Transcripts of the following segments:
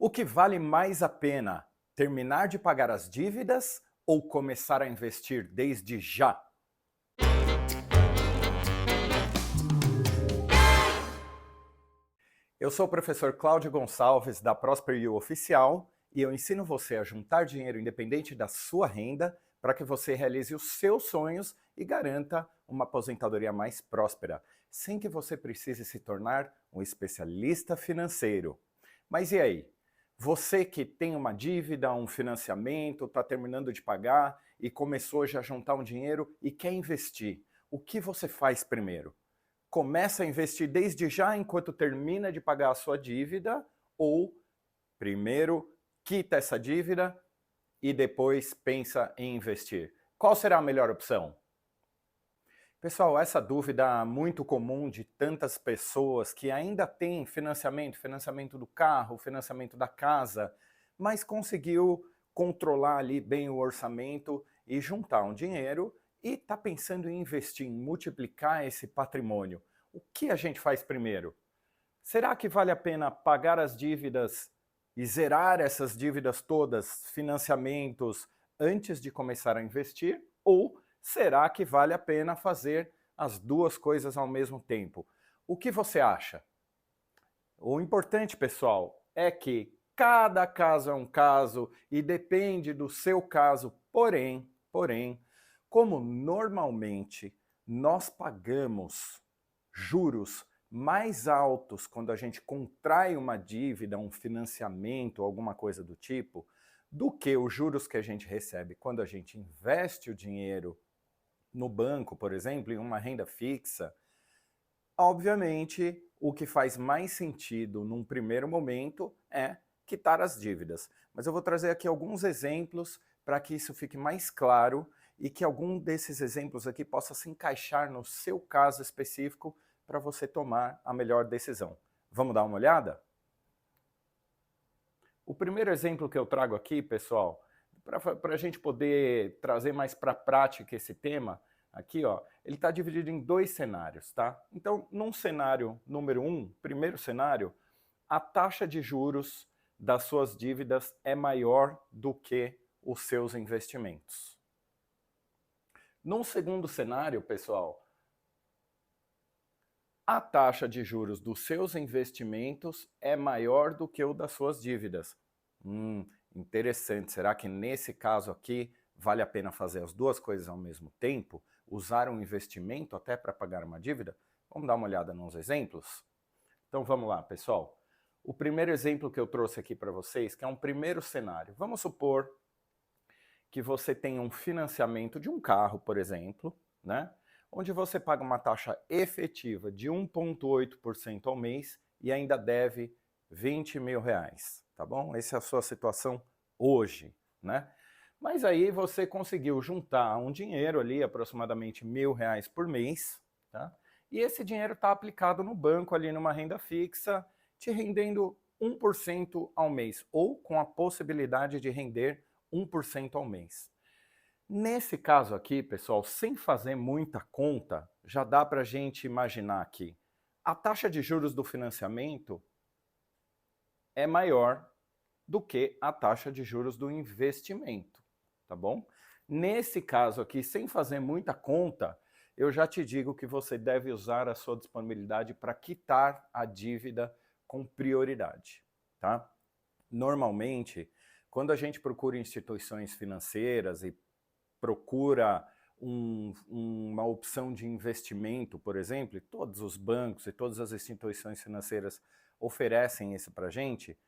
O que vale mais a pena? Terminar de pagar as dívidas ou começar a investir desde já? Eu sou o professor Cláudio Gonçalves da ProsperU Oficial e eu ensino você a juntar dinheiro independente da sua renda para que você realize os seus sonhos e garanta uma aposentadoria mais próspera, sem que você precise se tornar um especialista financeiro. Mas e aí? Você que tem uma dívida, um financiamento, está terminando de pagar e começou já a juntar um dinheiro e quer investir, o que você faz primeiro? Começa a investir desde já enquanto termina de pagar a sua dívida ou primeiro quita essa dívida e depois pensa em investir? Qual será a melhor opção? Pessoal, essa dúvida muito comum de tantas pessoas que ainda têm financiamento do carro, financiamento da casa, mas conseguiu controlar ali bem o orçamento e juntar um dinheiro e está pensando em investir, em multiplicar esse patrimônio. O que a gente faz primeiro? Será que vale a pena pagar as dívidas e zerar essas dívidas todas, financiamentos, antes de começar a investir? Ou será que vale a pena fazer as duas coisas ao mesmo tempo? O que você acha? O importante, pessoal, é que cada caso é um caso e depende do seu caso, porém, como normalmente nós pagamos juros mais altos quando a gente contrai uma dívida, um financiamento, alguma coisa do tipo, do que os juros que a gente recebe quando a gente investe o dinheiro no banco, por exemplo, em uma renda fixa. Obviamente, o que faz mais sentido num primeiro momento é quitar as dívidas. Mas eu vou trazer aqui alguns exemplos para que isso fique mais claro e que algum desses exemplos aqui possa se encaixar no seu caso específico para você tomar a melhor decisão. Vamos dar uma olhada? O primeiro exemplo que eu trago aqui, pessoal, para a gente poder trazer mais para a prática esse tema, aqui, ó, ele está dividido em dois cenários, tá? Então, num cenário número 1, primeiro cenário, a taxa de juros das suas dívidas é maior do que os seus investimentos. Num segundo cenário, pessoal, a taxa de juros dos seus investimentos é maior do que o das suas dívidas. Interessante. Será que nesse caso aqui vale a pena fazer as duas coisas ao mesmo tempo? Usar um investimento até para pagar uma dívida? Vamos dar uma olhada nos exemplos? Então vamos lá, pessoal. O primeiro exemplo que eu trouxe aqui para vocês, que é um primeiro cenário. Vamos supor que você tem um financiamento de um carro, por exemplo, né? Onde você paga uma taxa efetiva de 1,8% ao mês e ainda deve 20 mil reais, tá bom? Essa é a sua situação hoje, né? Mas aí você conseguiu juntar um dinheiro ali, aproximadamente R$ 1.000 por mês, tá? E esse dinheiro está aplicado no banco ali numa renda fixa, te rendendo 1% ao mês, ou com a possibilidade de render 1% ao mês. Nesse caso aqui, pessoal, sem fazer muita conta, já dá para a gente imaginar que a taxa de juros do financiamento é maior do que a taxa de juros do investimento, tá bom? Nesse caso aqui, sem fazer muita conta, eu já te digo que você deve usar a sua disponibilidade para quitar a dívida com prioridade, tá? Normalmente, quando a gente procura instituições financeiras e procura uma opção de investimento, por exemplo, e todos os bancos e todas as instituições financeiras oferecem isso para a gente,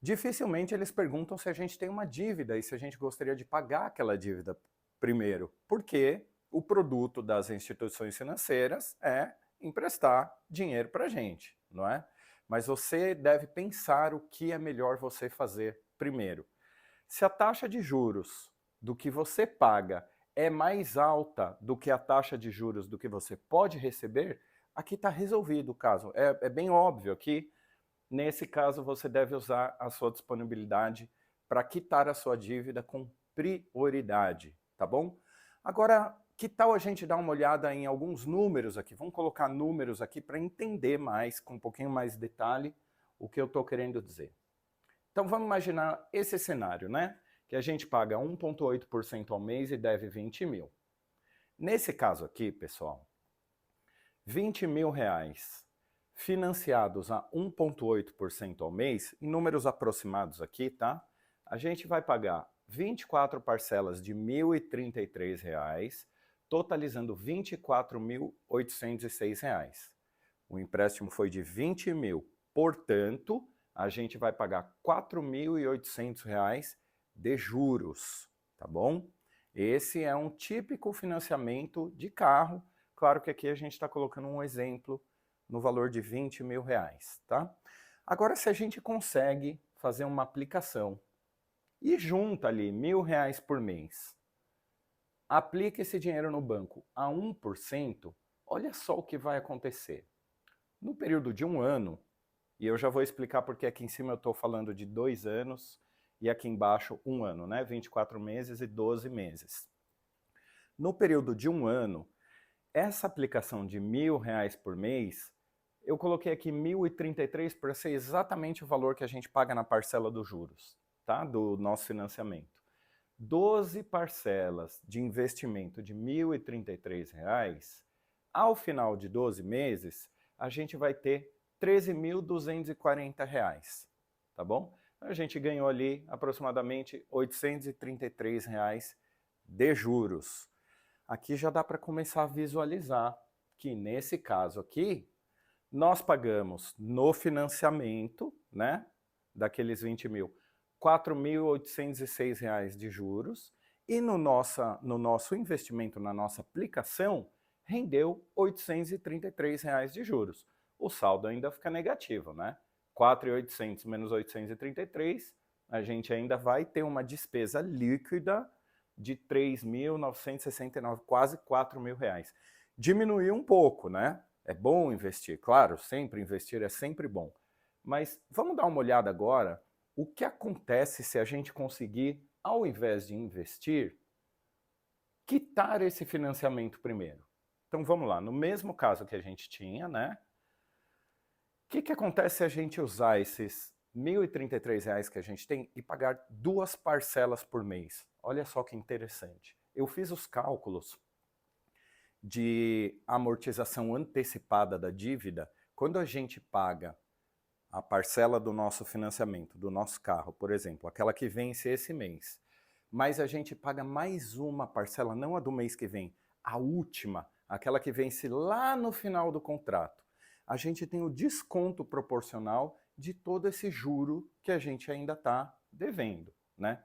dificilmente eles perguntam se a gente tem uma dívida e se a gente gostaria de pagar aquela dívida primeiro, porque o produto das instituições financeiras é emprestar dinheiro para a gente, não é? Mas você deve pensar o que é melhor você fazer primeiro. Se a taxa de juros do que você paga é mais alta do que a taxa de juros do que você pode receber, aqui está resolvido o caso. É bem óbvio que, nesse caso, você deve usar a sua disponibilidade para quitar a sua dívida com prioridade, tá bom? Agora, que tal a gente dar uma olhada em alguns números aqui? Vamos colocar números aqui para entender mais, com um pouquinho mais de detalhe, o que eu estou querendo dizer. Então vamos imaginar esse cenário, né? Que a gente paga 1,8% ao mês e deve 20 mil. Nesse caso aqui, pessoal, 20 mil reais financiados a 1,8% ao mês, em números aproximados aqui, tá? A gente vai pagar 24 parcelas de R$ 1.033, totalizando R$ 24.806. O empréstimo foi de 20 mil, portanto, a gente vai pagar R$ 4.800 de juros, tá bom? Esse é um típico financiamento de carro. Claro que aqui a gente está colocando um exemplo no valor de 20 mil reais, tá? Agora, se a gente consegue fazer uma aplicação e junta ali R$ 1.000 por mês, aplica esse dinheiro no banco a 1%, olha só o que vai acontecer. No período de um ano, e eu já vou explicar porque aqui em cima eu estou falando de 2 anos e aqui embaixo um ano, né? 24 meses e 12 meses. No período de um ano, essa aplicação de R$ 1.000 por mês, eu coloquei aqui 1.033 para ser exatamente o valor que a gente paga na parcela dos juros, tá? Do nosso financiamento. 12 parcelas de investimento de R$ 1.033, ao final de 12 meses, a gente vai ter R$ 13.240, tá bom? A gente ganhou ali aproximadamente R$ 833 de juros. Aqui já dá para começar a visualizar que nesse caso aqui, nós pagamos no financiamento, né, daqueles 20 mil, R$ 4.806 de juros, e no nosso investimento, na nossa aplicação, rendeu R$ 833 de juros. O saldo ainda fica negativo, né? 4.800 menos 833, a gente ainda vai ter uma despesa líquida de 3.969, quase R$ 4.000. Diminuiu um pouco, né? É bom investir, claro, sempre investir é sempre bom. Mas vamos dar uma olhada agora o que acontece se a gente conseguir, ao invés de investir, quitar esse financiamento primeiro. Então vamos lá, no mesmo caso que a gente tinha, né? O que acontece se a gente usar esses R$ 1.033 que a gente tem e pagar 2 parcelas por mês? Olha só que interessante. Eu fiz os cálculos de amortização antecipada da dívida. Quando a gente paga a parcela do nosso financiamento, do nosso carro, por exemplo, aquela que vence esse mês, mas a gente paga mais uma parcela, não a do mês que vem, a última, aquela que vence lá no final do contrato, a gente tem o desconto proporcional de todo esse juro que a gente ainda está devendo, né?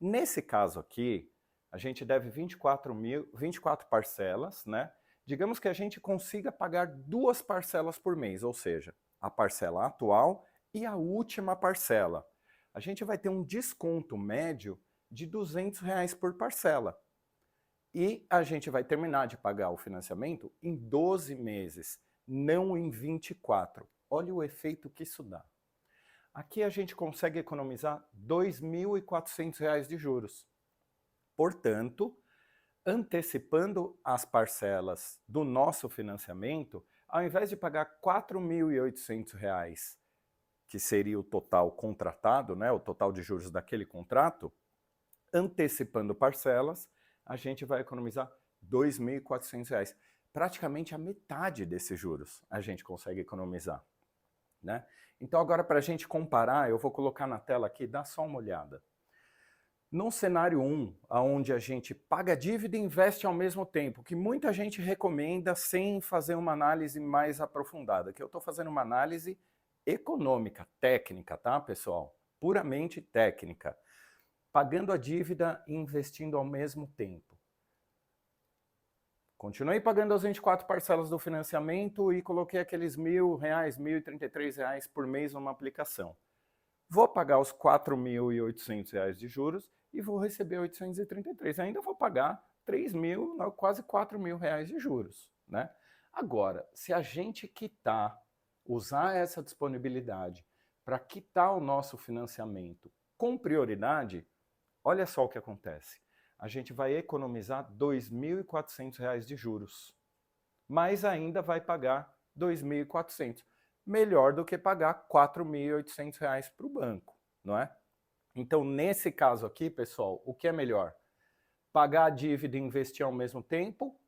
Nesse caso aqui, a gente deve 24 parcelas, né? Digamos que a gente consiga pagar 2 parcelas por mês, ou seja, a parcela atual e a última parcela. A gente vai ter um desconto médio de R$ 200 por parcela. E a gente vai terminar de pagar o financiamento em 12 meses, não em 24. Olha o efeito que isso dá. Aqui a gente consegue economizar R$ 2.400 de juros. Portanto, antecipando as parcelas do nosso financiamento, ao invés de pagar R$ 4.800, que seria o total contratado, né, o total de juros daquele contrato, antecipando parcelas, a gente vai economizar R$ 2.400. Praticamente a metade desses juros a gente consegue economizar, né? Então agora, para a gente comparar, eu vou colocar na tela aqui, dá só uma olhada. No cenário 1, onde a gente paga dívida e investe ao mesmo tempo, que muita gente recomenda sem fazer uma análise mais aprofundada, que eu estou fazendo uma análise econômica, técnica, tá, pessoal? Puramente técnica. Pagando a dívida e investindo ao mesmo tempo. Continuei pagando as 24 parcelas do financiamento e coloquei aqueles R$ 1.000, R$ 1.033 por mês numa aplicação. Vou pagar os R$ 4.800 de juros e vou receber 833. Ainda vou pagar 3.000, quase R$ 4.000 de juros, né? Agora, se a gente quitar, usar essa disponibilidade para quitar o nosso financiamento com prioridade, olha só o que acontece. A gente vai economizar R$ 2.400 de juros, mas ainda vai pagar R$ 2.400. Melhor do que pagar R$ 4.800 para o banco, não é? Então, nesse caso aqui, pessoal, o que é melhor? Pagar a dívida e investir ao mesmo tempo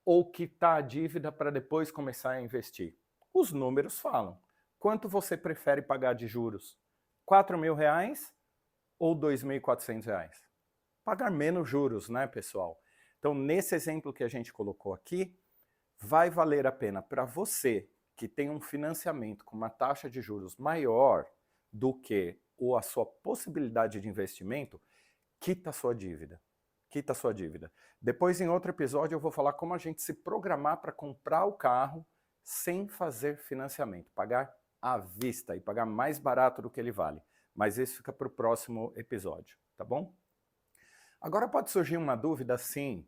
ou quitar a dívida para depois começar a investir? Os números falam. Quanto você prefere pagar de juros? R$ 4.000 ou R$ 2.400? Pagar menos juros, né, pessoal? Então, nesse exemplo que a gente colocou aqui, vai valer a pena para você que tem um financiamento com uma taxa de juros maior do que a sua possibilidade de investimento, quita a sua dívida. Quita a sua dívida. Depois, em outro episódio, eu vou falar como a gente se programar para comprar o carro sem fazer financiamento, pagar à vista e pagar mais barato do que ele vale. Mas isso fica para o próximo episódio, tá bom? Agora pode surgir uma dúvida assim,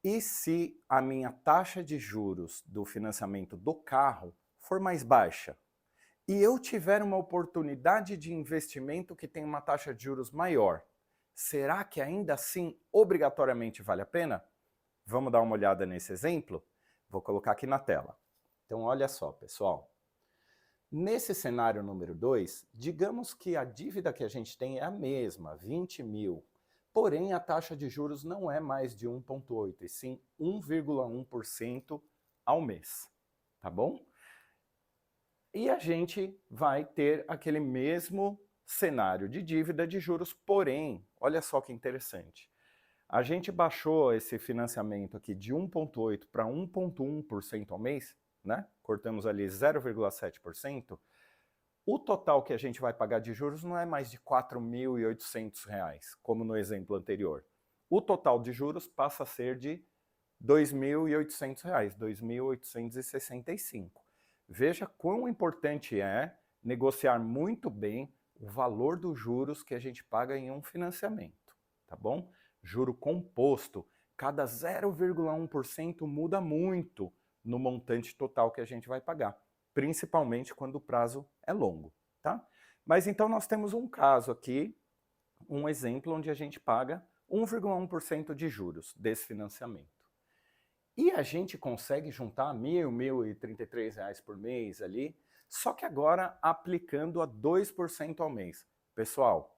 e se a minha taxa de juros do financiamento do carro for mais baixa e eu tiver uma oportunidade de investimento que tem uma taxa de juros maior, será que ainda assim obrigatoriamente vale a pena? Vamos dar uma olhada nesse exemplo? Vou colocar aqui na tela. Então olha só, pessoal. Nesse cenário número 2, digamos que a dívida que a gente tem é a mesma, 20 mil. Porém, a taxa de juros não é mais de 1,8%, e sim 1,1% ao mês, tá bom? E a gente vai ter aquele mesmo cenário de dívida de juros, porém, olha só que interessante. A gente baixou esse financiamento aqui de 1,8% para 1,1% ao mês, né? Cortamos ali 0,7%. O total que a gente vai pagar de juros não é mais de R$ 4.800, como no exemplo anterior. O total de juros passa a ser de R$ 2.800, R$ 2.865. Veja quão importante é negociar muito bem o valor dos juros que a gente paga em um financiamento, tá bom? Juro composto, cada 0,1% muda muito no montante total que a gente vai pagar, principalmente quando o prazo é longo, tá? Mas então nós temos um caso aqui, um exemplo onde a gente paga 1,1% de juros desse financiamento. E a gente consegue juntar R$ 1.033 por mês ali, só que agora aplicando a 2% ao mês. Pessoal,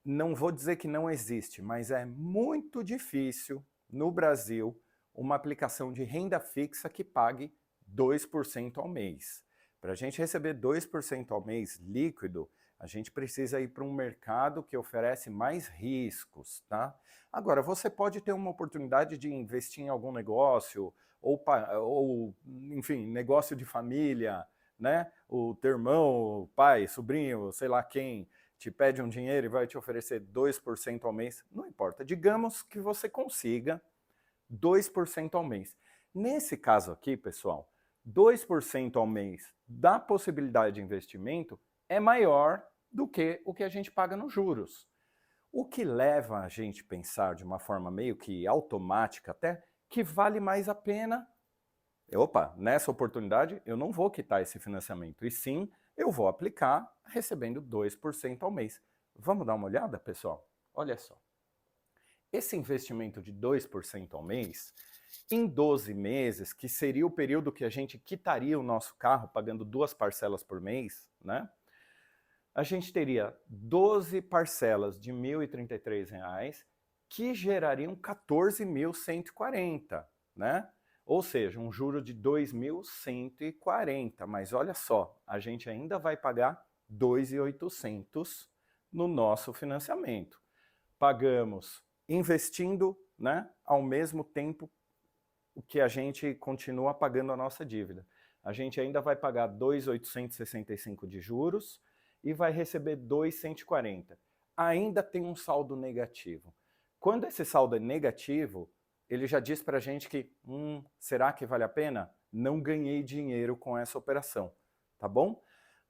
não vou dizer que não existe, mas é muito difícil no Brasil uma aplicação de renda fixa que pague 2% ao mês. Para a gente receber 2% ao mês líquido, a gente precisa ir para um mercado que oferece mais riscos, tá? Agora, você pode ter uma oportunidade de investir em algum negócio, ou enfim, negócio de família, né? O teu irmão, o pai, sobrinho, sei lá quem, te pede um dinheiro e vai te oferecer 2% ao mês, não importa. Digamos que você consiga 2% ao mês. Nesse caso aqui, pessoal, 2% ao mês da possibilidade de investimento é maior do que o que a gente paga nos juros. O que leva a gente a pensar de uma forma meio que automática até, que vale mais a pena. Opa, nessa oportunidade eu não vou quitar esse financiamento, e sim eu vou aplicar recebendo 2% ao mês. Vamos dar uma olhada, pessoal? Olha só. Esse investimento de 2% ao mês, em 12 meses, que seria o período que a gente quitaria o nosso carro pagando 2 parcelas por mês, né? A gente teria 12 parcelas de R$ 1.033 que gerariam 14.140, né? Ou seja, um juro de 2.140, mas olha só, a gente ainda vai pagar 2.800 no nosso financiamento. Pagamos investindo, né, ao mesmo tempo que a gente continua pagando a nossa dívida. A gente ainda vai pagar 2.865 de juros e vai receber 2.140. Ainda tem um saldo negativo. Quando esse saldo é negativo, ele já diz para a gente que, será que vale a pena? Não ganhei dinheiro com essa operação, tá bom?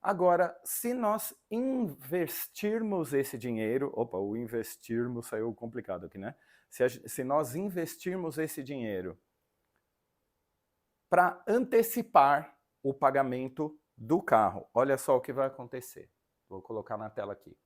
Agora, se nós investirmos esse dinheiro, o investirmos saiu complicado aqui, né? Se nós investirmos esse dinheiro para antecipar o pagamento do carro, olha só o que vai acontecer. Vou colocar na tela aqui.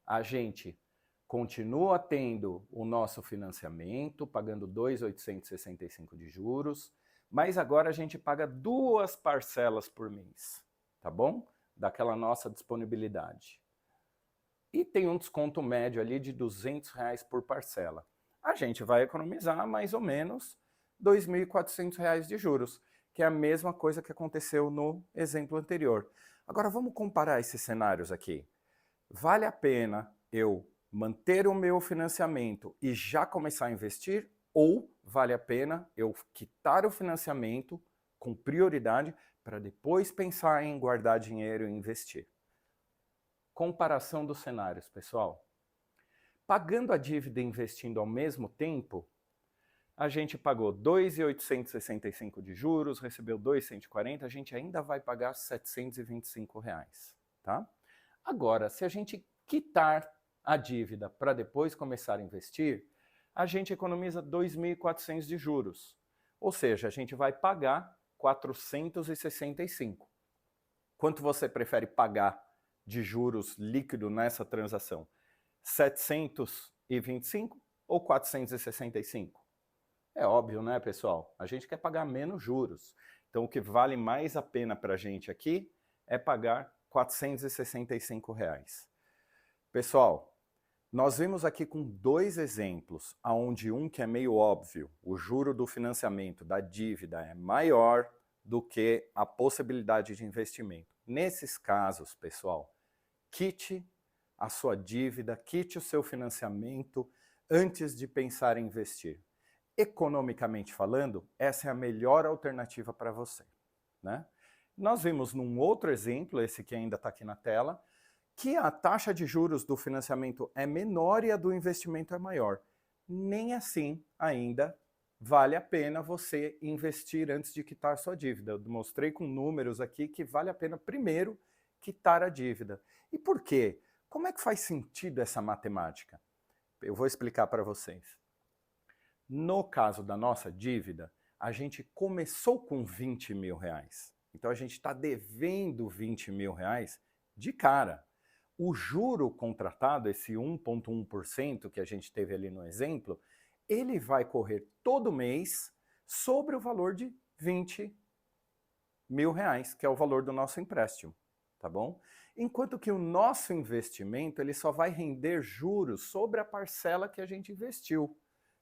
A gente continua tendo o nosso financiamento, pagando 2.865 de juros, mas agora a gente paga 2 parcelas por mês, tá bom? daquela nossa disponibilidade. E tem um desconto médio ali de R$200 por parcela. A gente vai economizar mais ou menos R$2.400 de juros, que é a mesma coisa que aconteceu no exemplo anterior. Agora vamos comparar esses cenários aqui. Vale a pena eu manter o meu financiamento e já começar a investir? Ou vale a pena eu quitar o financiamento com prioridade para depois pensar em guardar dinheiro e investir? Comparação dos cenários, pessoal. Pagando a dívida e investindo ao mesmo tempo, a gente pagou 2.865 de juros, recebeu 2.140, a gente ainda vai pagar R$725, tá? Agora, se a gente quitar a dívida para depois começar a investir, a gente economiza 2.400 de juros. Ou seja, a gente vai pagar 465. Quanto você prefere pagar de juros líquido nessa transação? 725 ou 465? É óbvio, né, pessoal? A gente quer pagar menos juros. Então, o que vale mais a pena para a gente aqui é pagar R$465. Pessoal, nós vimos aqui com dois exemplos, onde um que é meio óbvio, o juro do financiamento da dívida é maior do que a possibilidade de investimento. Nesses casos, pessoal, quite a sua dívida, quite o seu financiamento antes de pensar em investir. Economicamente falando, essa é a melhor alternativa para você, né? Nós vimos num outro exemplo, esse que ainda está aqui na tela, que a taxa de juros do financiamento é menor e a do investimento é maior. Nem assim ainda vale a pena você investir antes de quitar sua dívida. Eu mostrei com números aqui que vale a pena primeiro quitar a dívida. E por quê? Como é que faz sentido essa matemática? Eu vou explicar para vocês. No caso da nossa dívida, a gente começou com R$20.000. Então a gente está devendo R$20.000 de cara. O juro contratado, esse 1,1% que a gente teve ali no exemplo, ele vai correr todo mês sobre o valor de R$20.000, que é o valor do nosso empréstimo, tá bom? Enquanto que o nosso investimento, ele só vai render juros sobre a parcela que a gente investiu.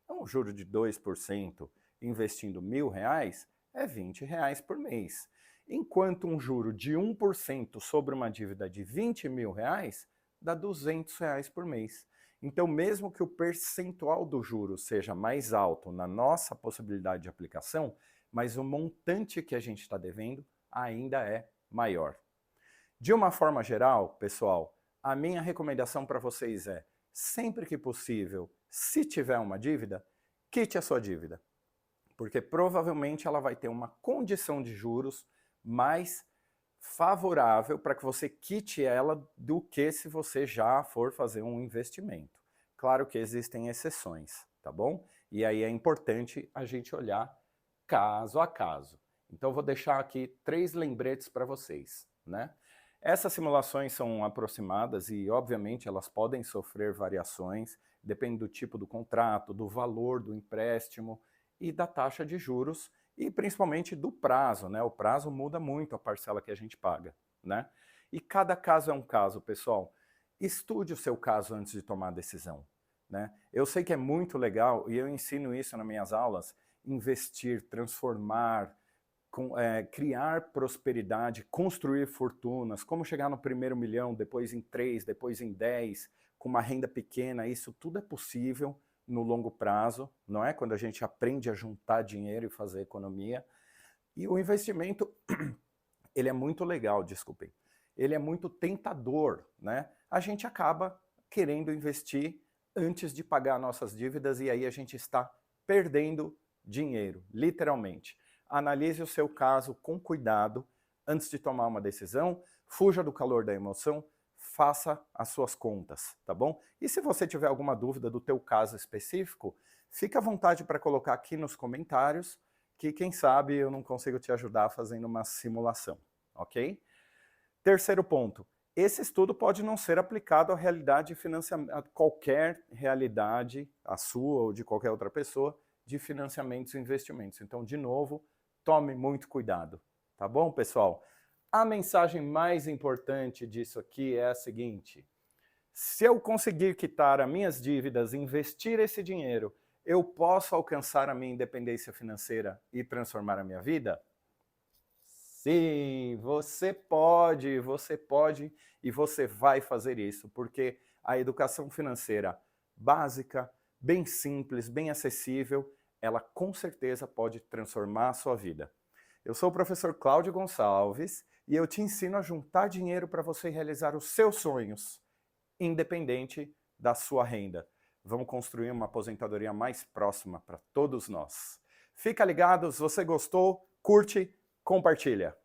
Então, um juro de 2% investindo R$1.000 é R$20 por mês. Enquanto um juro de 1% sobre uma dívida de R$20.000 dá R$200 por mês. Então, mesmo que o percentual do juro seja mais alto na nossa possibilidade de aplicação, mas o montante que a gente está devendo ainda é maior. De uma forma geral, pessoal, a minha recomendação para vocês é, sempre que possível, se tiver uma dívida, quite a sua dívida. Porque provavelmente ela vai ter uma condição de juros mais favorável para que você quite ela do que se você já for fazer um investimento. Claro que existem exceções, tá bom? E aí é importante a gente olhar caso a caso. Então eu vou deixar aqui 3 lembretes para vocês, né? Essas simulações são aproximadas e, obviamente, elas podem sofrer variações, depende do tipo do contrato, do valor do empréstimo e da taxa de juros e, principalmente, do prazo, né? O prazo muda muito a parcela que a gente paga, né? E cada caso é um caso, pessoal. Estude o seu caso antes de tomar a decisão, né? Eu sei que é muito legal, e eu ensino isso nas minhas aulas, investir, transformar, criar prosperidade, construir fortunas, como chegar no primeiro milhão, depois em 3, depois em 10, com uma renda pequena, isso tudo é possível no longo prazo, não é? Quando a gente aprende a juntar dinheiro e fazer economia. E o investimento, ele é muito legal, desculpem, ele é muito tentador, né? A gente acaba querendo investir antes de pagar nossas dívidas e aí a gente está perdendo dinheiro, literalmente. Analise o seu caso com cuidado antes de tomar uma decisão, fuja do calor da emoção, faça as suas contas, tá bom? E se você tiver alguma dúvida do teu caso específico, fica à vontade para colocar aqui nos comentários, que quem sabe eu não consigo te ajudar fazendo uma simulação, ok? Terceiro ponto, esse estudo pode não ser aplicado à realidade de financiamento, a qualquer realidade, a sua ou de qualquer outra pessoa, de financiamentos e investimentos. Então, de novo, tome muito cuidado, tá bom, pessoal? A mensagem mais importante disso aqui é a seguinte: se eu conseguir quitar as minhas dívidas, investir esse dinheiro, eu posso alcançar a minha independência financeira e transformar a minha vida? Sim, você pode e você vai fazer isso, porque a educação financeira básica, bem simples, bem acessível, ela com certeza pode transformar a sua vida. Eu sou o professor Cláudio Gonçalves e eu te ensino a juntar dinheiro para você realizar os seus sonhos, independente da sua renda. Vamos construir uma aposentadoria mais próxima para todos nós. Fica ligado, se você gostou, curte, compartilha.